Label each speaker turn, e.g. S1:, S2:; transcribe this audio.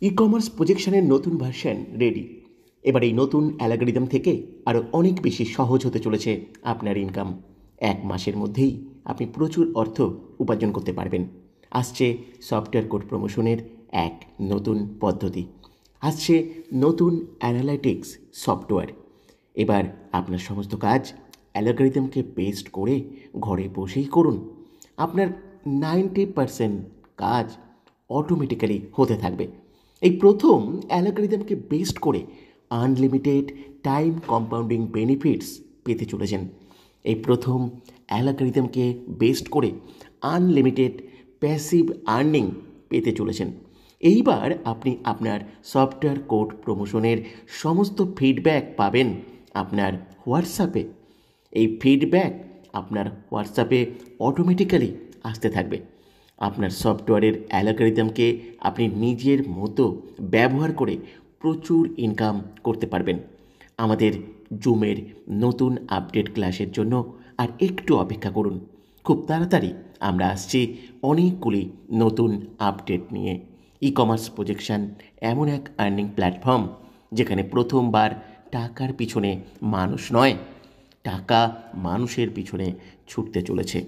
S1: E commerce প্রজেকশনের নতুন version ready. এবার এই নতুন অ্যালগরিদম থেকে আরও অনেক বেশি সহজ হতে চলেছে আপনার ইনকাম। 1 মাসের মধ্যেই আপনি প্রচুর অর্থ উপার্জন করতে পারবেন। আসছে সফটওয়্যার কোড প্রমোশনের এক নতুন পদ্ধতি, আসছে নতুন অ্যানালাইটিক্স সফটওয়্যার। এবার আপনার সমস্ত কাজ অ্যালগরিদমকে বেস্ট করে ঘরে বসেই করুন। আপনার 90% কাজ অটোমেটিক্যালি হতে থাকবে। এই প্রথম অ্যালগরিদমকে বেস্ট করে আনলিমিটেড টাইম কম্পাউন্ডিং বেনিফিটস পেতে চলেছেন। এই প্রথম অ্যালগরিদমকে বেস্ট করে আনলিমিটেড প্যাসিভ আর্নিং পেতে চলেছেন। এইবার আপনি আপনার সফটওয়্যার কোড প্রমোশনের সমস্ত ফিডব্যাক পাবেন আপনার হোয়াটসঅ্যাপে। এই ফিডব্যাক আপনার হোয়াটসঅ্যাপে অটোমেটিক্যালি আসতে থাকবে। আপনার সফটওয়্যারের অ্যালগরিদমকে আপনি নিজের মতো ব্যবহার করে প্রচুর ইনকাম করতে পারবেন। আমাদের জুমের নতুন আপডেট ক্লাসের জন্য আর একটু অপেক্ষা করুন। খুব তাড়াতাড়ি আমরা আসছি অনেকগুলি নতুন আপডেট নিয়ে। ই কমার্স প্রজেকশন এমন এক আর্নিং প্ল্যাটফর্ম যেখানে প্রথমবার টাকার পিছনে মানুষ নয়, টাকা মানুষের পিছনে ছুটতে চলেছে।